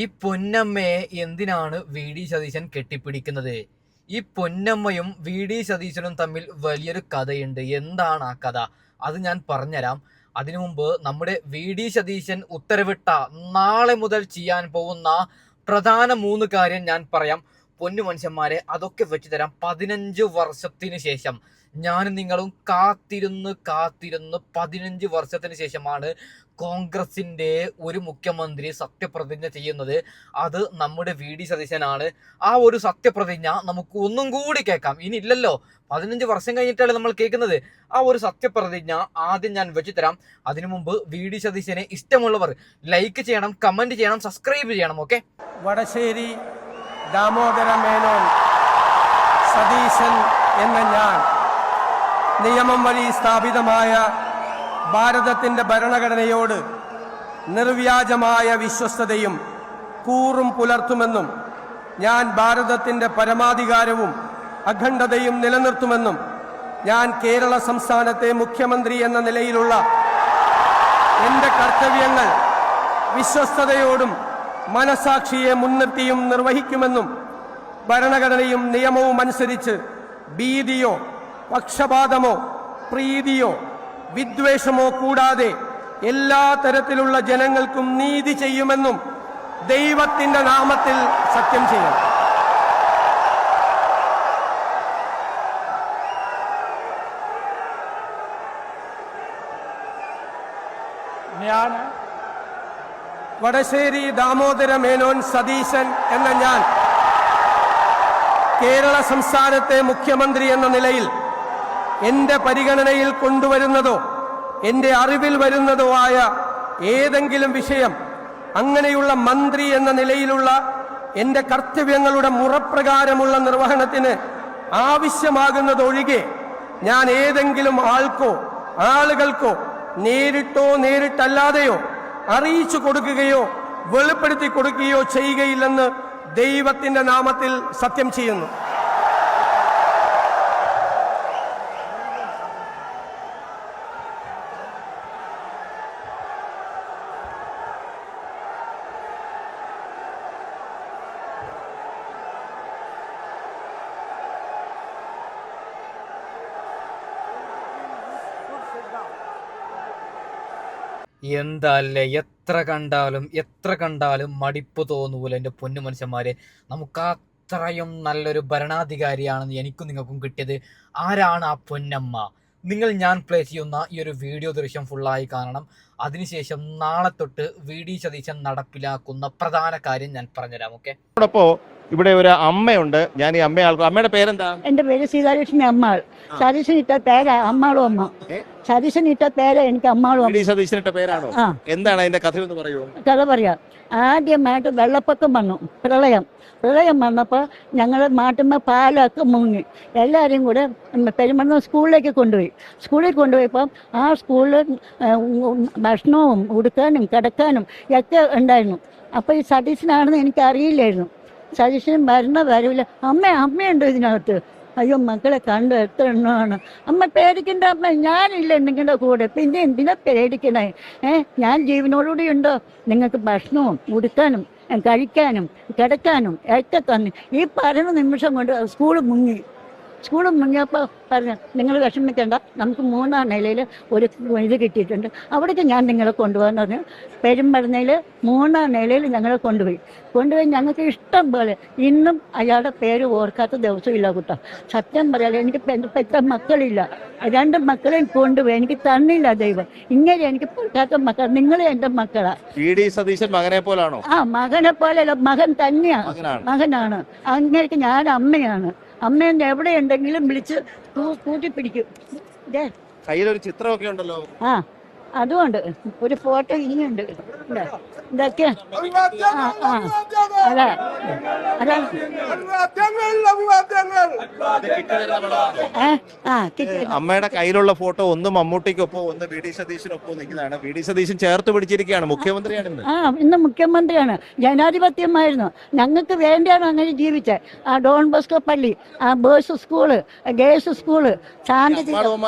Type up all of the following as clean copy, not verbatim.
ഈ പൊന്നമ്മയെ എന്തിനാണ് V D Satheesan കെട്ടിപ്പിടിക്കുന്നത്? ഈ പൊന്നമ്മയും വി ഡി സതീശനും തമ്മിൽ വലിയൊരു കഥയുണ്ട്. എന്താണ് ആ കഥ? അത് ഞാൻ പറഞ്ഞുതരാം. അതിനു മുമ്പ് നമ്മുടെ വി ഡി സതീശൻ ഉത്തരവിട്ട നാളെ മുതൽ ചെയ്യാൻ പോകുന്ന പ്രധാന 3 കാര്യം ഞാൻ പറയാം. പൊന്നു മനുഷ്യന്മാരെ, അതൊക്കെ വെച്ച് തരാം. 15 വർഷത്തിന് ശേഷം ഞാനും നിങ്ങളും കാത്തിരുന്ന് 15 വർഷത്തിന് ശേഷമാണ് കോൺഗ്രസിന്റെ ഒരു മുഖ്യമന്ത്രി സത്യപ്രതിജ്ഞ ചെയ്യുന്നത്. അത് നമ്മുടെ വി ഡി സതീശനാണ്. ആ ഒരു സത്യപ്രതിജ്ഞ നമുക്ക് ഒന്നും കൂടി കേൾക്കാം. ഇനി ഇല്ലല്ലോ, 15 വർഷം കഴിഞ്ഞിട്ടാണ് നമ്മൾ കേൾക്കുന്നത്. ആ ഒരു സത്യപ്രതിജ്ഞ ആദ്യം ഞാൻ വെച്ചു തരാം. അതിനു മുമ്പ് വി ഡി സതീശനെ ഇഷ്ടമുള്ളവർ ലൈക്ക് ചെയ്യണം, കമന്റ് ചെയ്യണം, സബ്സ്ക്രൈബ് ചെയ്യണം. ഓക്കെ. വടശ്ശേരി ദാമോദര മേനോൻ സതീശൻ എന്ന ഞാൻ നിയമം വഴി സ്ഥാപിതമായ ഭാരതത്തിൻ്റെ ഭരണഘടനയോട് നിർവ്യാജമായ വിശ്വസ്തതയും കൂറും പുലർത്തുമെന്നും ഞാൻ ഭാരതത്തിൻ്റെ പരമാധികാരവും അഖണ്ഡതയും നിലനിർത്തുമെന്നും ഞാൻ കേരള സംസ്ഥാനത്തെ മുഖ്യമന്ത്രി എന്ന നിലയിലുള്ള എൻ്റെ കർത്തവ്യങ്ങൾ വിശ്വസ്തതയോടും മനസാക്ഷിയെ മുൻനിർത്തിയും നിർവഹിക്കുമെന്നും ഭരണഘടനയും നിയമവും അനുസരിച്ച് ഭീതിയോ പക്ഷപാതമോ പ്രീതിയോ വിദ്വേഷമോ കൂടാതെ എല്ലാ തരത്തിലുള്ള ജനങ്ങൾക്കും നീതി ചെയ്യുമെന്നും ദൈവത്തിന്റെ നാമത്തിൽ സത്യം ചെയ്യും. ഞാൻ വടശ്ശേരി ദാമോദര മേനോൻ സതീശൻ എന്ന ഞാൻ കേരള സംസ്ഥാനത്തെ മുഖ്യമന്ത്രി എന്ന നിലയിൽ എന്റെ പരിഗണനയിൽ കൊണ്ടുവരുന്നതോ എന്റെ അറിവിൽ വരുന്നതോ ആയ ഏതെങ്കിലും വിഷയം അങ്ങനെയുള്ള മന്ത്രി എന്ന നിലയിലുള്ള എന്റെ കർത്തവ്യങ്ങളുടെ മുറപ്രകാരമുള്ള നിർവഹണത്തിന് ആവശ്യമാകുന്നതൊഴികെ ഞാൻ ഏതെങ്കിലും ആൾക്കോ ആളുകൾക്കോ നേരിട്ടോ നേരിട്ടല്ലാതെയോ അറിയിച്ചു കൊടുക്കുകയോ വെളിപ്പെടുത്തി കൊടുക്കുകയോ ചെയ്യുകയില്ലെന്ന് ദൈവത്തിന്റെ നാമത്തിൽ സത്യം ചെയ്യുന്നു. എന്താല്ലേ, എത്ര കണ്ടാലും മടിപ്പ് തോന്നൂല എൻ്റെ പൊന്നു മനുഷ്യന്മാരെ. നമുക്ക് അത്രയും നല്ലൊരു ഭരണാധികാരിയാണെന്ന് എനിക്കും നിങ്ങൾക്കും കിട്ടിയത്. ആരാണ് ആ പൊന്നമ്മ? ഞാൻ പ്ലേ ചെയ്യുന്ന ഈ ഒരു വീഡിയോ ദൃശ്യം ഫുള്ളായി കാണണം. അതിനുശേഷം നാളെ തൊട്ട് വി ഡി സതീശൻ നടപ്പിലാക്കുന്ന പ്രധാന കാര്യം ഞാൻ പറഞ്ഞുതരാം. ഓക്കെ. ഇവിടെ ഒരു അമ്മയുണ്ട്. ഞാൻ ഈ അമ്മയുടെ പേരെന്താ? എന്റെ പേര് സീതാലക്ഷ്മി അമ്മാൾ. സതീശൻ ഇട്ട പേരാ അമ്മാളും അമ്മ. സതീശൻ ഇട്ട പേരാ എനിക്ക് അമ്മാളും. സതീശൻ ഇട്ട പേരാണോ? എന്താണ് അതിന്റെ കഥ എന്ന് പറയൂ. കഥ പറയാം. ആദ്യമായിട്ട് വെള്ളപ്പൊക്കം വന്നു, പ്രളയം വന്നപ്പോൾ ഞങ്ങൾ നാട്ടിന്മ പാലൊക്കെ മുങ്ങി. എല്ലാവരും കൂടെ പെരുമണ്ണ സ്കൂളിൽ കൊണ്ടുപോയപ്പോൾ ആ സ്കൂളിൽ ഭക്ഷണവും ഉടുക്കാനും കിടക്കാനും ഒക്കെ ഉണ്ടായിരുന്നു. അപ്പോൾ ഈ സതീശനാണെന്ന് എനിക്ക് അറിയില്ലായിരുന്നു. സതീശനും വരില്ല. അമ്മയുണ്ടോ ഇതിനകത്ത്? അയ്യോ, മക്കളെ കണ്ടു, എത്ര എണ്ണമാണ്. അമ്മ പേടിക്കണ്ട അമ്മ, ഞാനില്ല നിങ്ങളുടെ കൂടെ, പിന്നെ എന്തിനാ പേടിക്കണേ? ഞാൻ ജീവനോടുകൂടി ഉണ്ടോ? നിങ്ങൾക്ക് ഭക്ഷണവും ഉടുക്കാനും കഴിക്കാനും കിടക്കാനും ഒക്കെ തന്നെ. ഈ പറയുന്ന നിമിഷം കൊണ്ട് സ്കൂൾ മുങ്ങിയപ്പോൾ പറഞ്ഞു, നിങ്ങൾ വിഷമിക്കേണ്ട, നമുക്ക് 3-ാം നിലയിൽ ഒരു ഇത് കിട്ടിയിട്ടുണ്ട്, അവിടേക്ക് ഞാൻ നിങ്ങളെ കൊണ്ടുപോകാന്ന് പറഞ്ഞു. പെരുമ്പറന്നയിൽ 3-ാം നിലയിൽ ഞങ്ങളെ കൊണ്ടുപോയി. ഞങ്ങൾക്ക് ഇഷ്ടം പോലെ. ഇന്നും അയാളുടെ പേര് ഓർക്കാത്ത ദിവസമില്ല കൂട്ടാ. സത്യം പറയാതെ എനിക്ക് പെറ്റ മക്കളില്ല. 2 മക്കളെയും കൊണ്ടുപോയി. എനിക്ക് തന്നില്ല ദൈവം. ഇങ്ങനെ എനിക്ക് പെറ്റാത്ത മക്കൾ. നിങ്ങൾ എൻ്റെ മക്കളാ. മകനെ പോലാണോ? ആ, മകനെ പോലെയല്ല, മകൻ തന്നെയാണ്, മകനാണ്. അങ്ങനെയൊക്കെ ഞാൻ അമ്മയാണ്. അമ്മേന്റെ എവിടെ ഉണ്ടെങ്കിലും വിളിച്ച് കൂട്ടിപ്പിടിക്കും. കയ്യിലൊരു ചിത്രമൊക്കെ ഉണ്ടല്ലോ. ആ, അതുകൊണ്ട് ഒരു ഫോട്ടോ ഇനിയുണ്ട്. ഇതൊക്കെ അമ്മയുടെ കയ്യിലുള്ള ഫോട്ടോ ഒന്ന് മമ്മൂട്ടിക്കൊപ്പം ഒന്ന് വി ഡി സതീശനൊപ്പം നിൽക്കുന്നതാണ്. വി ഡി സതീശൻ ചേർത്ത് പിടിച്ചിരിക്കുകയാണ്. മുഖ്യമന്ത്രിയാണ് ഇന്ന് മുഖ്യമന്ത്രിയാണ്. ജനാധിപത്യമായിരുന്നു. ഞങ്ങൾക്ക് വേണ്ടിയാണ് അങ്ങനെ ജീവിച്ചത്. ആ ഡോൺ ബോസ്കോ പള്ളി, ആ ബോയ്സ് സ്കൂള്, ഗേൾസ് സ്കൂള്,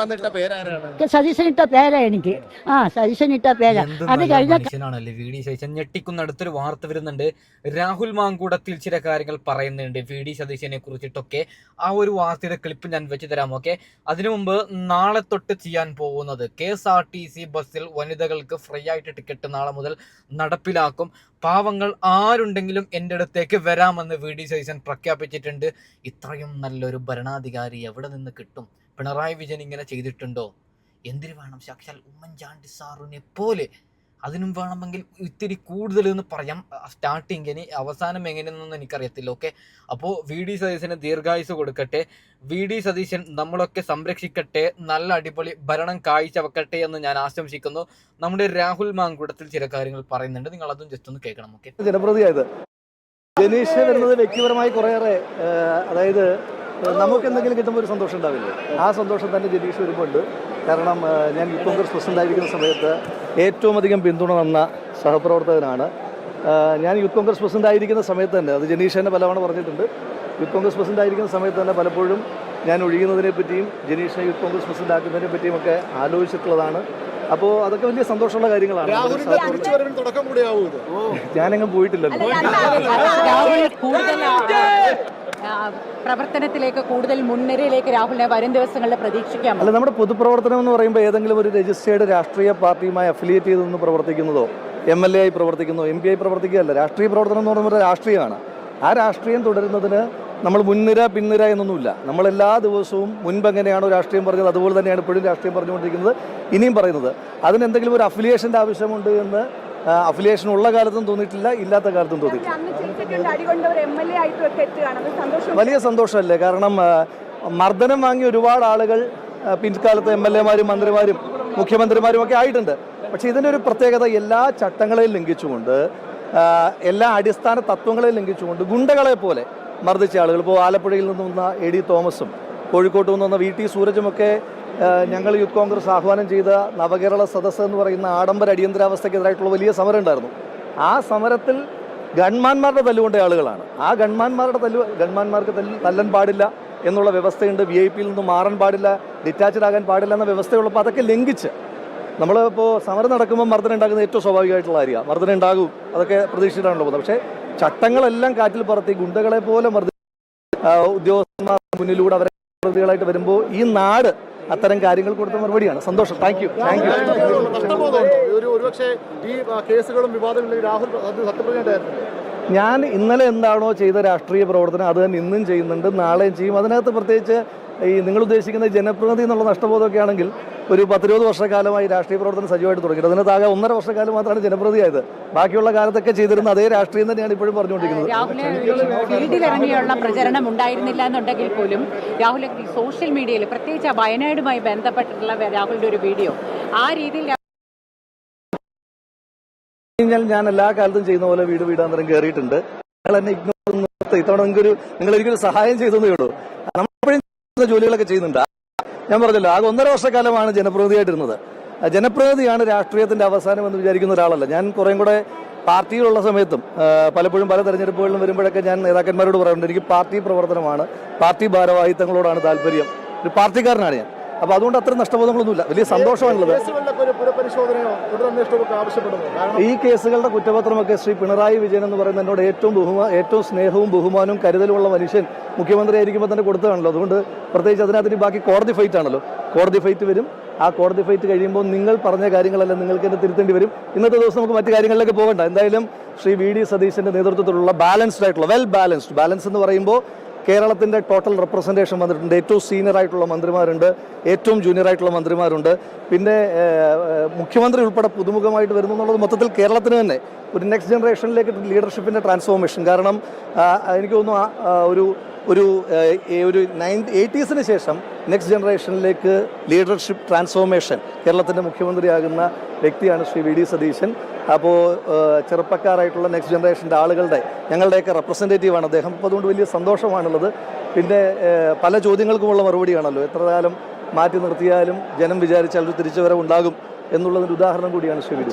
സതീശനിട്ട പേരാ എനിക്ക്. സതീശൻ ഇട്ട പേരാ. എന്ത് അത് നല്ല കഴിഞ്ഞ മനുഷ്യനാണല്ലേ വി ഡി സതീശൻ. ഞെട്ടിക്കുന്ന അടുത്തൊരു വാർത്ത വരുന്നുണ്ട്. രാഹുൽ മാങ്കൂടത്തിൽ ചില കാര്യങ്ങൾ പറയുന്നുണ്ട് വി ഡി സതീശനെ കുറിച്ചിട്ടൊക്കെ. ആ ഒരു വാർത്തയുടെ ക്ലിപ്പ് ഞാൻ വെച്ച് തരാം. ഓക്കെ, അതിനു മുമ്പ് നാളെ തൊട്ട് ചെയ്യാൻ പോകുന്നത് KSRTC ബസ്സിൽ വനിതകൾക്ക് ഫ്രീ ആയിട്ട് ടിക്കറ്റ് നാളെ മുതൽ നടപ്പിലാക്കും. പാവങ്ങൾ ആരുണ്ടെങ്കിലും എൻ്റെ അടുത്തേക്ക് വരാമെന്ന് വി ഡി സതീശൻ പ്രഖ്യാപിച്ചിട്ടുണ്ട്. ഇത്രയും നല്ലൊരു ഭരണാധികാരി എവിടെ നിന്ന് കിട്ടും? പിണറായി വിജയൻ ഇങ്ങനെ ചെയ്തിട്ടുണ്ടോ? എന്തിനു വേണം? സാക്ഷാൽ ഉമ്മൻചാണ്ടി സാറിനെ പോലെ. അതിനും വേണമെങ്കിൽ ഇത്തിരി കൂടുതൽ എന്ന് പറയാം. സ്റ്റാർട്ടിങ് ഇനി അവസാനം എങ്ങനെയെന്നൊന്നും എനിക്കറിയത്തില്ല. ഓക്കെ, അപ്പോൾ വി ഡി സതീശന് ദീർഘായുസ് കൊടുക്കട്ടെ. വി ഡി സതീശൻ നമ്മളൊക്കെ സംരക്ഷിക്കട്ടെ. നല്ല അടിപൊളി ഭരണം കാഴ്ചവെക്കട്ടെ എന്ന് ഞാൻ ആശംസിക്കുന്നു. നമ്മുടെ രാഹുൽ മാങ്കൂടത്തിൽ ചില കാര്യങ്ങൾ പറയുന്നുണ്ട്. നിങ്ങൾ അതും ജസ്റ്റ് ഒന്ന് കേൾക്കണം. ഓക്കെ, ജനപ്രതിയായത് ജനീഷ് വരുന്നത് വ്യക്തിപരമായി കുറേയേറെ, അതായത് നമുക്ക് എന്തെങ്കിലും കിട്ടുമ്പോൾ ഒരു സന്തോഷം ഉണ്ടാവില്ലേ? ആ സന്തോഷം തന്നെ ജനീഷ് വരുമ്പോൾ ഉണ്ട്. കാരണം ഞാൻ യൂത്ത് കോൺഗ്രസ് പ്രസിഡൻ്റായിരിക്കുന്ന സമയത്ത് ഏറ്റവും അധികം പിന്തുണ തന്ന സഹപ്രവർത്തകനാണ്. ഞാൻ യൂത്ത് കോൺഗ്രസ് പ്രസിഡൻ്റായിരിക്കുന്ന സമയത്ത് തന്നെ, അത് ജനീഷ് തന്നെ പലവണ പറഞ്ഞിട്ടുണ്ട്, യൂത്ത് കോൺഗ്രസ് പ്രസിഡൻ്റായിരിക്കുന്ന സമയത്ത് തന്നെ പലപ്പോഴും ഞാൻ ഒഴിയുന്നതിനെ പറ്റിയും ജനീഷിനെ യൂത്ത് കോൺഗ്രസ് പ്രസിഡൻ്റ് ആക്കുന്നതിനെ പറ്റിയും ഒക്കെ ആലോചിച്ചിട്ടുള്ളതാണ്. അപ്പോൾ അതൊക്കെ വലിയ സന്തോഷമുള്ള കാര്യങ്ങളാണ്. ഞാനെങ്ങും പോയിട്ടില്ലല്ലോ. പ്രവർത്തനത്തിലേക്ക് കൂടുതൽ മുൻനിരയിലേക്ക് രാഹുലിനെ വരും ദിവസങ്ങളിൽ പ്രതീക്ഷിക്കാം. അല്ല, നമ്മുടെ പൊതുപ്രവർത്തനം എന്ന് പറയുമ്പോൾ ഏതെങ്കിലും ഒരു രജിസ്റ്റേർഡ് രാഷ്ട്രീയ പാർട്ടിയുമായി അഫിലിയേറ്റ് ചെയ്തൊന്ന് പ്രവർത്തിക്കുന്നതോ MLA ആയി പ്രവർത്തിക്കുന്നതോ MP ആയി പ്രവർത്തിക്കുകയല്ല. രാഷ്ട്രീയ പ്രവർത്തനം എന്ന് പറയുന്നത് രാഷ്ട്രീയമാണ്. ആ രാഷ്ട്രീയം തുടരുന്നതിന് നമ്മൾ മുൻനിര പിൻനിര എന്നൊന്നുമില്ല. നമ്മളെല്ലാ ദിവസവും മുൻപ് എങ്ങനെയാണോ രാഷ്ട്രീയം പറഞ്ഞത് അതുപോലെ തന്നെയാണ് ഇപ്പോഴും രാഷ്ട്രീയം പറഞ്ഞുകൊണ്ടിരിക്കുന്നത്, ഇനിയും പറയുന്നത്. അതിനെന്തെങ്കിലും ഒരു അഫിലിയേഷൻ്റെ ആവശ്യമുണ്ട് എന്ന് അഫിലിയേഷൻ ഉള്ള കാലത്തും തോന്നിയിട്ടില്ല, ഇല്ലാത്ത കാലത്തും തോന്നിയിട്ടില്ല. വലിയ സന്തോഷമല്ലേ? കാരണം മർദ്ദനം വാങ്ങിയ ഒരുപാട് ആളുകൾ പിൻകാലത്ത് MLA മാരും മന്ത്രിമാരും മുഖ്യമന്ത്രിമാരും ഒക്കെ ആയിട്ടുണ്ട്. പക്ഷേ ഇതിൻ്റെ ഒരു പ്രത്യേകത, എല്ലാ ചട്ടങ്ങളെയും ലംഘിച്ചുകൊണ്ട്, എല്ലാ അടിസ്ഥാന തത്വങ്ങളെയും ലംഘിച്ചുകൊണ്ട് ഗുണ്ടകളെ പോലെ മർദ്ദിച്ച ആളുകൾ, ഇപ്പോൾ ആലപ്പുഴയിൽ നിന്ന് വന്ന AD തോമസും കോഴിക്കോട്ട് നിന്ന് വന്ന VT സൂരജുമൊക്കെ ഞങ്ങൾ യൂത്ത് കോൺഗ്രസ് ആഹ്വാനം ചെയ്ത നവകേരള സദസ്സ് എന്ന് പറയുന്ന ആഡംബര അടിയന്തരാവസ്ഥയ്ക്കെതിരായിട്ടുള്ള വലിയ സമരം ഉണ്ടായിരുന്നു. ആ സമരത്തിൽ ഗൺമാന്മാരുടെ തല്ലുകൊണ്ട ആളുകളാണ്. ആ ഗൺമാന്മാർക്ക് തല്ലാൻ പാടില്ല എന്നുള്ള വ്യവസ്ഥയുണ്ട്. VIP നിന്നും മാറാൻ പാടില്ല, ഡിറ്റാച്ച്ഡ് ആകാൻ പാടില്ല എന്ന വ്യവസ്ഥയുള്ളപ്പോൾ അതൊക്കെ ലംഘിച്ച് നമ്മളിപ്പോൾ സമരം നടക്കുമ്പോൾ മർദ്ദനം ഉണ്ടാകുന്നത് ഏറ്റവും സ്വാഭാവികമായിട്ടുള്ള കാര്യമാണ്. മർദ്ദനം ഉണ്ടാകും, അതൊക്കെ പ്രതീക്ഷിച്ചിട്ടാണല്ലോ പോകുന്നത്. പക്ഷേ ചട്ടങ്ങളെല്ലാം കാറ്റിൽ പറത്തി ഗുണ്ടകളെ പോലെ ഉദ്യോഗസ്ഥന്മാർ മുന്നിലൂടെ അവരെ പ്രതികളായിട്ട് വരുമ്പോൾ ഈ നാട് അത്തരം കാര്യങ്ങൾ കൊടുത്ത മറുപടിയാണ്. സന്തോഷം. Thank you. ഞാൻ ഇന്നലെ എന്താണോ ചെയ്ത രാഷ്ട്രീയ പ്രവർത്തനം അത് തന്നെ ഇന്നും ചെയ്യുന്നുണ്ട്, നാളെയും ചെയ്യും. അതിനകത്ത് പ്രത്യേകിച്ച് ഈ നിങ്ങൾ ഉദ്ദേശിക്കുന്ന ജനപ്രതിനിധി എന്നുള്ള നഷ്ടബോധമൊക്കെ ആണെങ്കിൽ ഒരു 10-20 വർഷക്കാലമായി രാഷ്ട്രീയ പ്രവർത്തനം സജീവമായിട്ട് തുടങ്ങി. അതിനകത്താകെ 1.5 വർഷക്കാലം മാത്രമാണ് ജനപ്രതിയായത്. ബാക്കിയുള്ള കാലത്തൊക്കെ ചെയ്തിരുന്ന അതേ രാഷ്ട്രീയം തന്നെയാണ് ഇപ്പോഴും പറഞ്ഞുകൊണ്ടിരിക്കുന്നത്. ഫീൽഡിലിറങ്ങിയുള്ള പ്രചരണം ഉണ്ടായിരുന്നില്ല എന്നുണ്ടെങ്കിൽ പോലും രാഹുൽ സോഷ്യൽ മീഡിയയിൽ, പ്രത്യേകിച്ച് വയനാടുമായി ബന്ധപ്പെട്ടിട്ടുള്ള രാഹുലിന്റെ ഒരു വീഡിയോ, ആ രീതിയിൽ ഞാൻ എല്ലാ കാലത്തും ചെയ്യുന്ന പോലെ വീടാന്തരം കയറിയിട്ടുണ്ട്. നിങ്ങൾ എന്നെ ഇഗ്നോർ നിർത്തി ഇത്തവണ നിങ്ങൾ എനിക്കൊരു സഹായം ചെയ്തതേ ഉള്ളൂ. നമ്മളെപ്പോഴും ജോലികളൊക്കെ ചെയ്യുന്നുണ്ട്. ഞാൻ പറഞ്ഞല്ലോ, ആകെ 1.5 വർഷക്കാലമാണ് ജനപ്രതിനിധിയായിട്ടിരുന്നത്. ജനപ്രതിനിധിയാണ് രാഷ്ട്രീയത്തിന്റെ അവസാനം എന്ന് വിചാരിക്കുന്ന ഒരാളല്ല ഞാൻ. കുറേയും കൂടെ പാർട്ടിയിലുള്ള സമയത്തും പലപ്പോഴും പല തെരഞ്ഞെടുപ്പുകളിലും വരുമ്പോഴൊക്കെ ഞാൻ നേതാക്കന്മാരോട് പറയാറുണ്ട്, എനിക്ക് പാർട്ടി പ്രവർത്തനമാണ്, പാർട്ടി ഭാരവാഹിത്വങ്ങളോടാണ് താല്പര്യം, ഒരു പാർട്ടിക്കാരനാണ് ഞാൻ. അപ്പോൾ അതുകൊണ്ട് അത്ര നഷ്ടബോധങ്ങളൊന്നുമില്ല. വലിയ സന്തോഷമാണുള്ളത്. ഈ കേസുകളുടെ കുറ്റപത്രമൊക്കെ ശ്രീ പിണറായി വിജയൻ എന്ന് പറയുന്ന എന്നോട് ഏറ്റവും സ്നേഹവും ബഹുമാനവും കരുതലുമുള്ള മനുഷ്യൻ മുഖ്യമന്ത്രി ആയിരിക്കുമ്പോൾ തന്നെ കൊടുത്തതാണല്ലോ. അതുകൊണ്ട് പ്രത്യേകിച്ച് അതിനകത്ത് ബാക്കി കോടതി ഫൈറ്റ് ആണല്ലോ. കോടതി ഫൈറ്റ് വരും. ആ കോടതി ഫൈറ്റ് കഴിയുമ്പോൾ നിങ്ങൾ പറഞ്ഞ കാര്യങ്ങളെല്ലാം നിങ്ങൾക്ക് തന്നെ തിരുത്തേണ്ടി വരും. ഇന്നത്തെ ദിവസം നമുക്ക് മറ്റു കാര്യങ്ങളിലേക്ക് പോകണ്ട. എന്തായാലും ശ്രീ VD സതീശന്റെ നേതൃത്വത്തിലുള്ള ബാലൻസ്ഡ് ആയിട്ടുള്ള ബാലൻസ് എന്ന് പറയുമ്പോൾ കേരളത്തിൻ്റെ ടോട്ടൽ റെപ്രസെൻറ്റേഷൻ വന്നിട്ടുണ്ട്. ഏറ്റവും സീനിയർ ആയിട്ടുള്ള മന്ത്രിമാരുണ്ട്, ഏറ്റവും ജൂനിയർ ആയിട്ടുള്ള മന്ത്രിമാരുണ്ട്, പിന്നെ മുഖ്യമന്ത്രി ഉൾപ്പെടെ പുതുമുഖമായിട്ട് വരുന്നു എന്നുള്ളത് മൊത്തത്തിൽ കേരളത്തിന് തന്നെ ഒരു നെക്സ്റ്റ് ജനറേഷനിലേക്ക് ലീഡർഷിപ്പിൻ്റെ ട്രാൻസ്ഫോർമേഷൻ. കാരണം എനിക്ക് തോന്നുന്നു ഒരു 80s ശേഷം നെക്സ്റ്റ് ജനറേഷനിലേക്ക് ലീഡർഷിപ്പ് ട്രാൻസ്ഫോർമേഷൻ കേരളത്തിൻ്റെ മുഖ്യമന്ത്രിയാകുന്ന വ്യക്തിയാണ് ശ്രീ VD സതീശൻ. അപ്പോൾ ചെറുപ്പക്കാരായിട്ടുള്ള നെക്സ്റ്റ് ജനറേഷൻ്റെ ആളുകളുടെ ഞങ്ങളുടെയൊക്കെ റെപ്രസെൻറ്റേറ്റീവാണ് അദ്ദേഹം. അപ്പോൾ അതുകൊണ്ട് വലിയ സന്തോഷമാണുള്ളത്. പിന്നെ പല ചോദ്യങ്ങൾക്കുമുള്ള മറുപടിയാണല്ലോ. എത്ര കാലം മാറ്റി നിർത്തിയാലും ജനം വിചാരിച്ചാൽ ഒരു തിരിച്ചുവരവ് ഉണ്ടാകും എന്നുള്ളതിൻ്റെ ഉദാഹരണം കൂടിയാണ് ശ്രീ VD.